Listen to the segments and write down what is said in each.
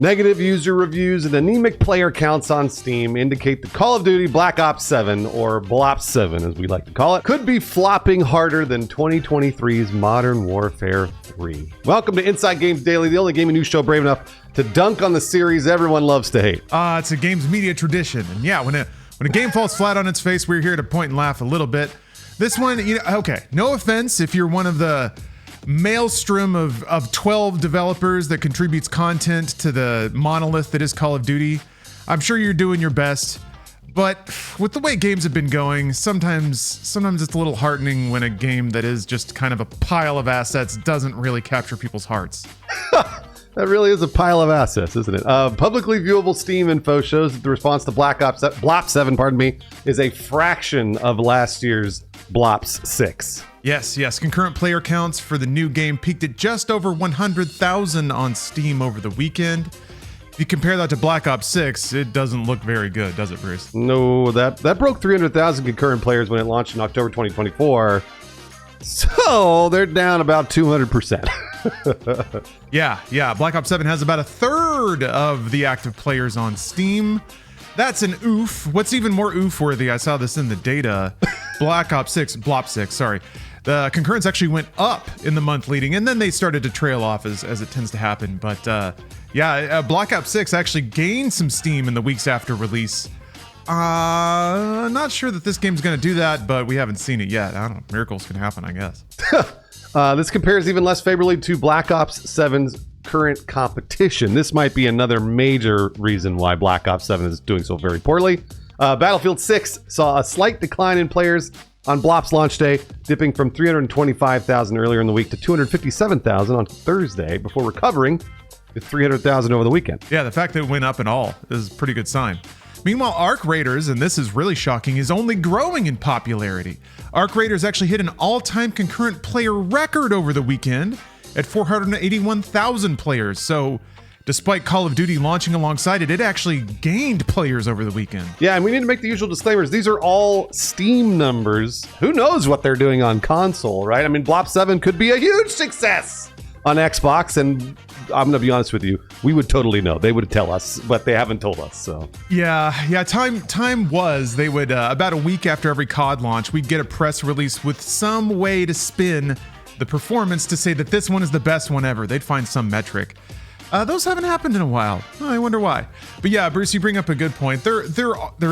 Negative user reviews and anemic player counts on Steam indicate that Call of Duty Black Ops 7, or BLOP 7 as we like to call it, could be flopping harder than 2023's Modern Warfare 3. Welcome to Inside Games Daily, the only gaming news show brave enough to dunk on the series everyone loves to hate. It's a game's media tradition. And yeah, when a game falls flat on its face, we're here to point and laugh a little bit. This one, okay, no offense if you're one of the maelstrom of 12 developers that contributes content to the monolith that is Call of Duty. I'm sure you're doing your best, but with the way games have been going, sometimes it's a little heartening when a game that is just kind of a pile of assets doesn't really capture people's hearts. That really is a pile of assets, isn't it? Publicly viewable Steam info shows that the response to BLOP 7, is a fraction of last year's BLOPS 6. Yes. Concurrent player counts for the new game peaked at just over 100,000 on Steam over the weekend. If you compare that to Black Ops 6, it doesn't look very good, does it, Bruce? No, that broke 300,000 concurrent players when it launched in October 2024. So they're down about 200%. Yeah. Black Ops 7 has about a third of the active players on Steam. That's an oof. What's even more oof-worthy, I saw this in the data, BLOP 6, the concurrence actually went up in the month leading, and then they started to trail off as it tends to happen. But Black Ops 6 actually gained some steam in the weeks after release. Not sure that this game's going to do that, but we haven't seen it yet. I don't know. Miracles can happen, I guess. This compares even less favorably to Black Ops 7's current competition. This might be another major reason why Black Ops 7 is doing so very poorly. Battlefield 6 saw a slight decline in players on BLOP's launch day, dipping from 325,000 earlier in the week to 257,000 on Thursday before recovering to 300,000 over the weekend. Yeah, the fact that it went up and all is a pretty good sign. Meanwhile, Arc Raiders, and this is really shocking, is only growing in popularity. Arc Raiders actually hit an all-time concurrent player record over the weekend at 481,000 players. So despite Call of Duty launching alongside it actually gained players over the weekend. Yeah, and we need to make the usual disclaimers. These are all Steam numbers. Who knows what they're doing on console, right? I mean, BLOP 7 could be a huge success on Xbox, and I'm going to be honest with you, we would totally know. They would tell us, but they haven't told us, so. Yeah, time was, they would, about a week after every COD launch, we'd get a press release with some way to spin the performance to say that this one is the best one ever. They'd find some metric. Those haven't happened in a while. I wonder why. But yeah, Bruce, you bring up a good point. There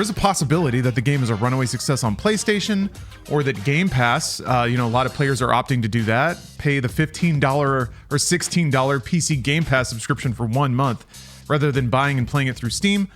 is a possibility that the game is a runaway success on PlayStation, or that Game Pass, a lot of players are opting to do that, pay the $15 or $16 PC Game Pass subscription for 1 month, rather than buying and playing it through Steam.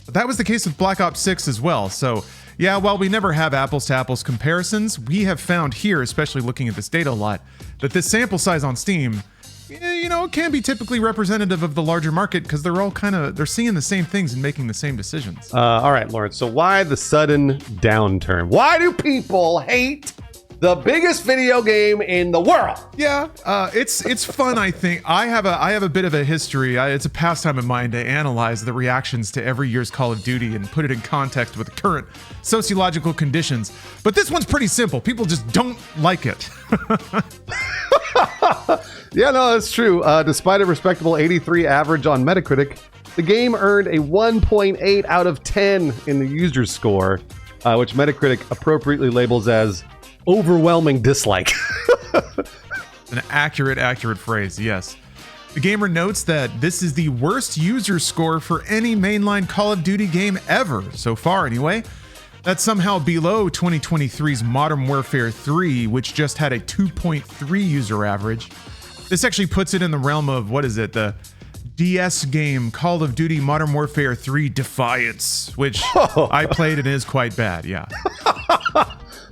But that was the case with Black Ops 6 as well. So yeah, while we never have apples to apples comparisons, we have found here, especially looking at this data a lot, that this sample size on Steam, it can be typically representative of the larger market because they're all they're seeing the same things and making the same decisions. All right, Lawrence. So why the sudden downturn? Why do people hate the biggest video game in the world? Yeah, it's fun. I think I have a bit of a history. It's a pastime of mine to analyze the reactions to every year's Call of Duty and put it in context with current sociological conditions. But this one's pretty simple. People just don't like it. Yeah, no, that's true. Despite a respectable 83 average on Metacritic, the game earned a 1.8 out of 10 in the user score, which Metacritic appropriately labels as overwhelming dislike. An accurate phrase, yes. The gamer notes that this is the worst user score for any mainline Call of Duty game ever, so far anyway. That's somehow below 2023's Modern Warfare 3, which just had a 2.3 user average. This actually puts it in the realm of, the DS game Call of Duty Modern Warfare 3 Defiance, which I played and is quite bad, yeah.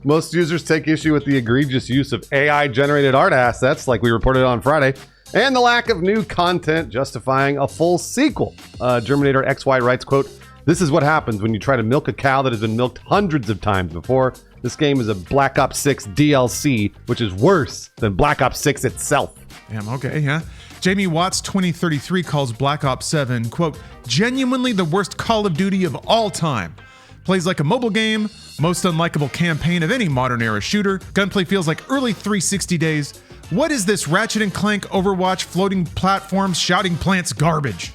Most users take issue with the egregious use of AI-generated art assets, like we reported on Friday, and the lack of new content justifying a full sequel. Germinator XY writes, quote, "This is what happens when you try to milk a cow that has been milked hundreds of times before. This game is a Black Ops 6 DLC, which is worse than Black Ops 6 itself." Damn, okay, yeah. Jamie Watts 2033 calls Black Ops 7, quote, "genuinely the worst Call of Duty of all time. Plays like a mobile game, most unlikable campaign of any modern era shooter. Gunplay feels like early 360 days. What is this Ratchet and Clank, Overwatch, floating platforms, shouting plants garbage?"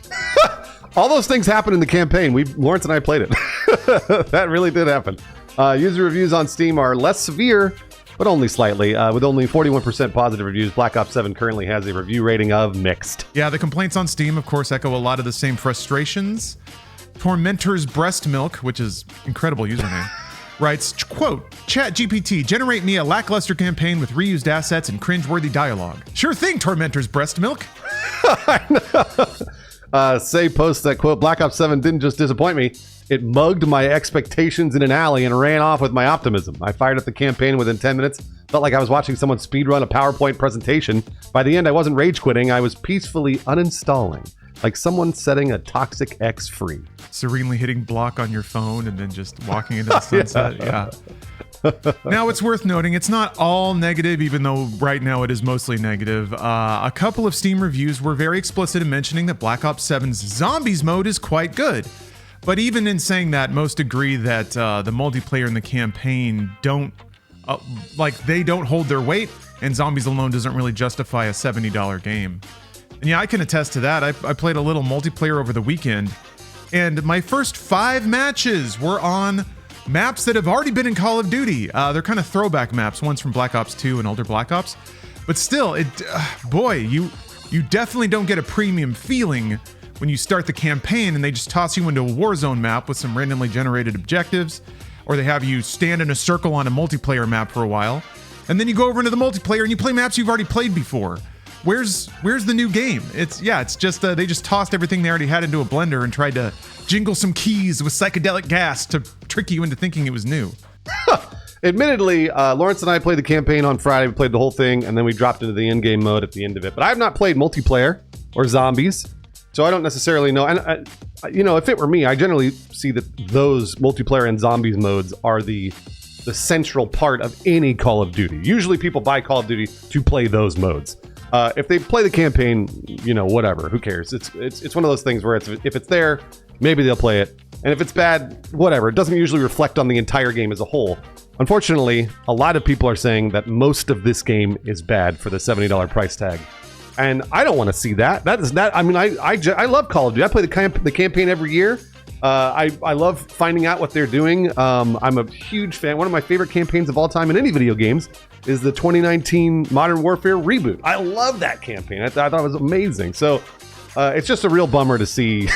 All those things happened in the campaign. Lawrence and I played it. That really did happen. User reviews on Steam are less severe, but only slightly. With only 41% positive reviews, Black Ops 7 currently has a review rating of mixed. Yeah, the complaints on Steam, of course, echo a lot of the same frustrations. Tormentor's Breast Milk, which is incredible username, writes, quote, ChatGPT, generate me a lackluster campaign with reused assets and cringeworthy dialogue. Sure thing, Tormentor's Breast Milk. I know. Say posts that, quote, Black Ops 7 didn't just disappoint me. It mugged my expectations in an alley and ran off with my optimism. I fired up the campaign within 10 minutes. Felt like I was watching someone speedrun a PowerPoint presentation. By the end, I wasn't rage quitting. I was peacefully uninstalling. Like someone setting a toxic ex free. Serenely hitting block on your phone and then just walking into the sunset. Yeah. Now, it's worth noting, it's not all negative, even though right now it is mostly negative. A couple of Steam reviews were very explicit in mentioning that Black Ops 7's Zombies mode is quite good. But even in saying that, most agree that the multiplayer and the campaign don't hold their weight, and Zombies alone doesn't really justify a $70 game. And yeah, I can attest to that. I played a little multiplayer over the weekend, and my first 5 matches were on maps that have already been in Call of Duty. They're kind of throwback maps, one's from Black Ops 2 and older Black Ops. But still, you definitely don't get a premium feeling when you start the campaign and they just toss you into a Warzone map with some randomly generated objectives, or they have you stand in a circle on a multiplayer map for a while, and then you go over into the multiplayer and you play maps you've already played before. Where's the new game? It's just they just tossed everything they already had into a blender and tried to jingle some keys with psychedelic gas to trick you into thinking it was new. Admittedly, Lawrence and I played the campaign on Friday. We played the whole thing, and then we dropped into the in-game mode at the end of it. But I have not played multiplayer or zombies, so I don't necessarily know. And if it were me, I generally see that those multiplayer and zombies modes are the central part of any Call of Duty. Usually, people buy Call of Duty to play those modes. If they play the campaign, whatever, who cares? It's one of those things where if it's there, maybe they'll play it. And if it's bad, whatever. It doesn't usually reflect on the entire game as a whole. Unfortunately, a lot of people are saying that most of this game is bad for the $70 price tag. And I don't want to see that. I love Call of Duty. I play the campaign every year. I love finding out what they're doing. I'm a huge fan. One of my favorite campaigns of all time in any video games is the 2019 Modern Warfare reboot. I love that campaign. I thought it was amazing. So it's just a real bummer to see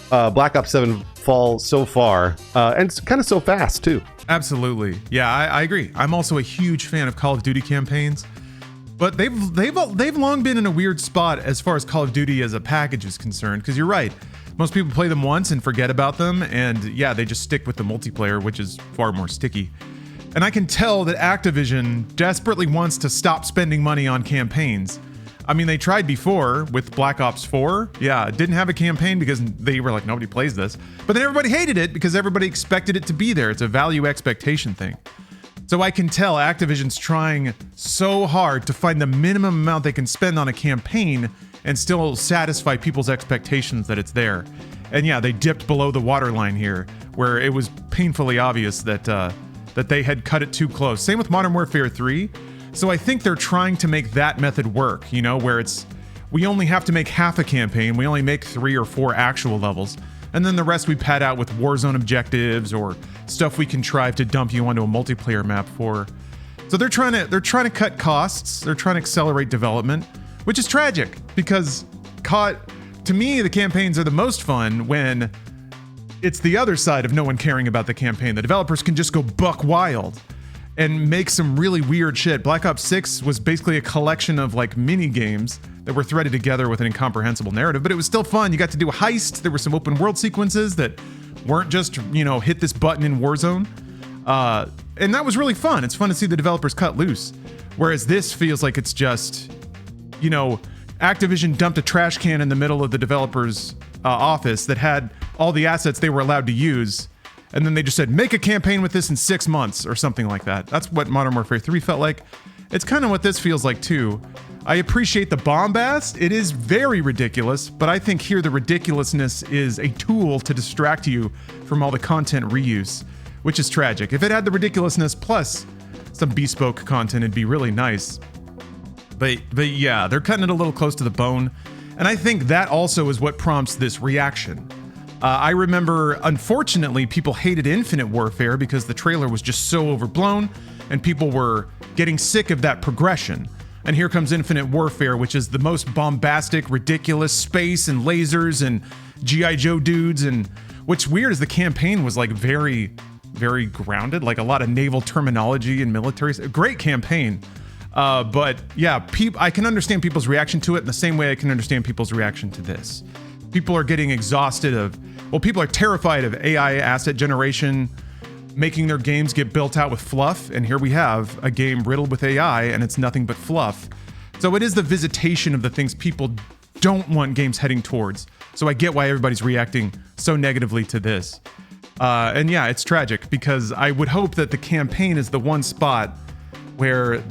Black Ops 7 fall so far and kind of so fast too. Absolutely. Yeah, I agree. I'm also a huge fan of Call of Duty campaigns, but they've long been in a weird spot as far as Call of Duty as a package is concerned, because you're right. Most people play them once and forget about them, and yeah, they just stick with the multiplayer, which is far more sticky. And I can tell that Activision desperately wants to stop spending money on campaigns. I mean, they tried before with Black Ops 4. Yeah, it didn't have a campaign because they were like, nobody plays this. But then everybody hated it because everybody expected it to be there. It's a value expectation thing. So I can tell Activision's trying so hard to find the minimum amount they can spend on a campaign and still satisfy people's expectations that it's there. And yeah, they dipped below the waterline here, where it was painfully obvious that they had cut it too close. Same with Modern Warfare 3. So I think they're trying to make that method work, where we only have to make half a campaign, we only make 3 or 4 actual levels, and then the rest we pad out with Warzone objectives or stuff we contrive to dump you onto a multiplayer map for. So they're trying to cut costs, they're trying to accelerate development, which is tragic because to me the campaigns are the most fun when it's the other side of no one caring about the campaign. The developers can just go buck wild and make some really weird shit. Black Ops 6 was basically a collection of mini games that were threaded together with an incomprehensible narrative, but it was still fun. You got to do a heist. There were some open world sequences that weren't just, hit this button in Warzone. And that was really fun. It's fun to see the developers cut loose. Whereas this feels like it's just, Activision dumped a trash can in the middle of the developer's office that had all the assets they were allowed to use. And then they just said, make a campaign with this in 6 months or something like that. That's what Modern Warfare 3 felt like. It's kind of what this feels like too. I appreciate the bombast. It is very ridiculous, but I think here the ridiculousness is a tool to distract you from all the content reuse, which is tragic. If it had the ridiculousness plus some bespoke content, it'd be really nice. But yeah, they're cutting it a little close to the bone. And I think that also is what prompts this reaction. I remember, unfortunately, people hated Infinite Warfare because the trailer was just so overblown and people were getting sick of that progression. And here comes Infinite Warfare, which is the most bombastic, ridiculous space and lasers and G.I. Joe dudes. And what's weird is the campaign was like very, very grounded, like a lot of naval terminology and military. A great campaign. But yeah, I can understand people's reaction to it in the same way I can understand people's reaction to this. People are getting exhausted people are terrified of AI asset generation, making their games get built out with fluff. And here we have a game riddled with AI and it's nothing but fluff. So it is the visitation of the things people don't want games heading towards. So I get why everybody's reacting so negatively to this. And yeah, it's tragic because I would hope that the campaign is the one spot where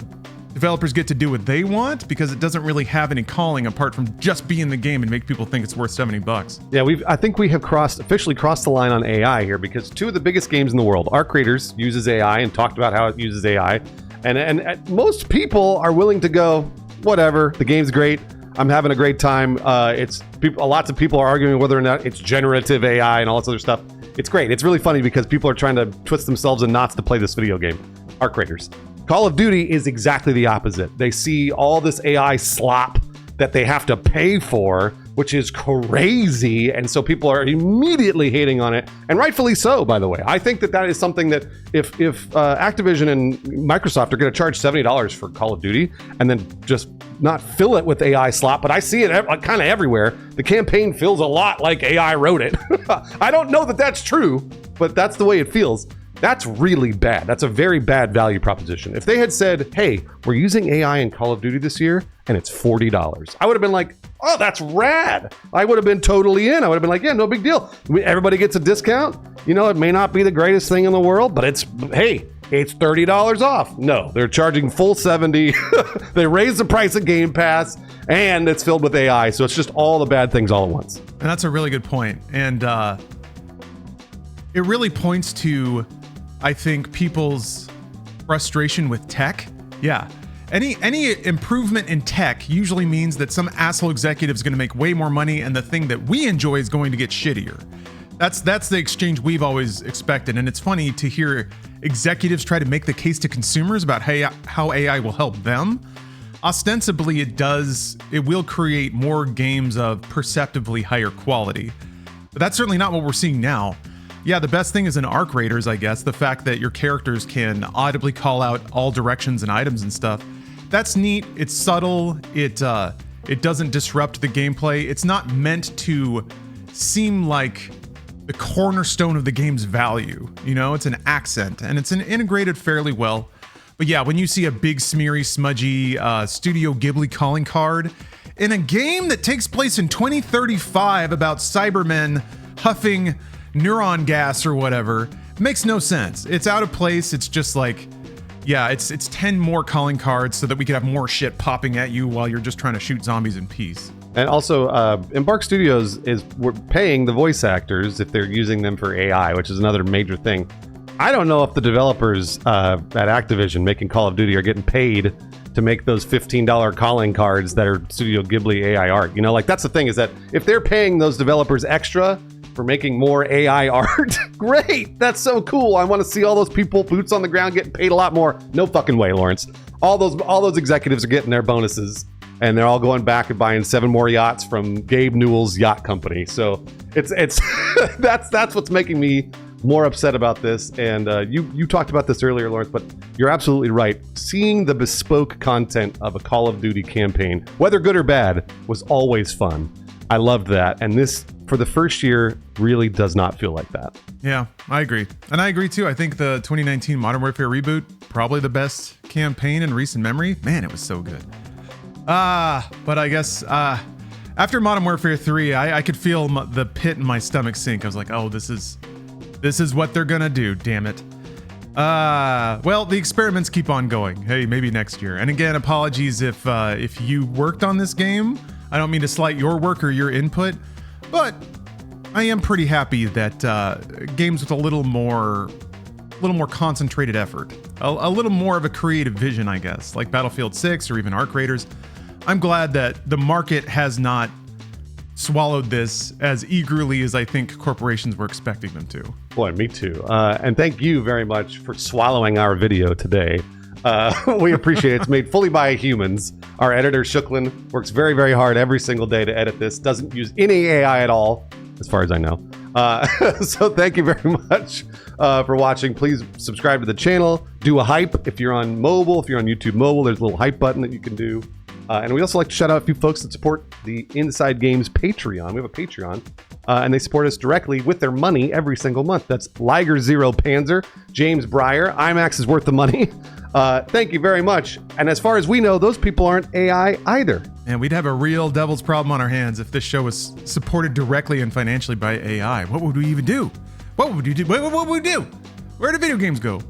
developers get to do what they want, because it doesn't really have any calling apart from just be in the game and make people think it's worth $70. Yeah, I think we have officially crossed the line on AI here, because two of the biggest games in the world, Arc Raiders uses AI and talked about how it uses AI, and most people are willing to go, whatever, the game's great, I'm having a great time. Lots of people are arguing whether or not it's generative AI and all this other stuff. It's great. It's really funny because people are trying to twist themselves in knots to play this video game, Arc Raiders. Call of Duty is exactly the opposite. They see all this AI slop that they have to pay for, which is crazy, and so people are immediately hating on it, and rightfully so, by the way. I think that is something that if Activision and Microsoft are going to charge $70 for Call of Duty and then just not fill it with AI slop, but I see it kind of everywhere. The campaign feels a lot like AI wrote it. I don't know that that's true, but that's the way it feels. That's really bad. That's a very bad value proposition. If they had said, hey, we're using AI in Call of Duty this year and it's $40, I would have been like, oh, that's rad. I would have been totally in. I would have been like, yeah, no big deal. Everybody gets a discount. You know, it may not be the greatest thing in the world, but it's $30 off. No, they're charging full 70. They raise the price of Game Pass and it's filled with AI. So it's just all the bad things all at once. And that's a really good point. And it really points to, I think, people's frustration with tech. Yeah. Any improvement in tech usually means that some asshole executive is going to make way more money and the thing that we enjoy is going to get shittier. That's the exchange we've always expected. And it's funny to hear executives try to make the case to consumers about how AI will help them. Ostensibly, it will create more games of perceptibly higher quality. But that's certainly not what we're seeing now. Yeah, the best thing is in Arc Raiders, I guess, the fact that your characters can audibly call out all directions and items and stuff. That's neat. It's subtle. It doesn't disrupt the gameplay. It's not meant to seem like the cornerstone of the game's value. You know, it's an accent and it's integrated fairly well. But yeah, when you see a big, smeary, smudgy Studio Ghibli calling card in a game that takes place in 2035 about Cybermen huffing neuron gas or whatever, makes no sense. It's out of place. It's just like, yeah, it's 10 more calling cards so that we could have more shit popping at you while you're just trying to shoot zombies in peace. And also, Embark Studios we're paying the voice actors if they're using them for AI, which is another major thing. I don't know if the developers at Activision making Call of Duty are getting paid to make those $15 calling cards that are Studio Ghibli AI art. You know, like that's the thing, is that if they're paying those developers extra for making more AI art, great, that's so cool. I want to see all those people, boots on the ground, getting paid a lot more. No fucking way, Lawrence. All those executives are getting their bonuses, and they're all going back and buying 7 more yachts from Gabe Newell's yacht company. So it's that's what's making me more upset about this. And you talked about this earlier, Lawrence, but you're absolutely right. Seeing the bespoke content of a Call of Duty campaign, whether good or bad, was always fun. I loved that. And this, for the first year, really does not feel like that. Yeah, I agree. And I agree too. I think the 2019 Modern Warfare reboot, probably the best campaign in recent memory. Man, it was so good. But I guess after Modern Warfare 3, I could feel the pit in my stomach sink. I was like, oh, this is what they're gonna do, damn it. Well, the experiments keep on going. Hey, maybe next year. And again, apologies if you worked on this game. I don't mean to slight your work or your input, but I am pretty happy that games with a little more concentrated effort, a little more of a creative vision, I guess, like Battlefield 6 or even Arc Raiders. I'm glad that the market has not swallowed this as eagerly as I think corporations were expecting them to. Boy, me too. And thank you very much for swallowing our video today. We appreciate it. It's made fully by humans. Our editor, Shooklin, works very, very hard every single day to edit this. Doesn't use any AI at all, as far as I know. So thank you very much for watching. Please subscribe to the channel. Do a hype if you're on mobile. If you're on YouTube mobile, there's a little hype button that you can do. And we also like to shout out a few folks that support the Inside Games Patreon. We have a Patreon, and they support us directly with their money every single month. That's Liger Zero Panzer, James Breyer. IMAX is worth the money. Thank you very much. And as far as we know, those people aren't AI either. And we'd have a real devil's problem on our hands if this show was supported directly and financially by AI. What would we even do? What would we do? What would we do? Where do video games go?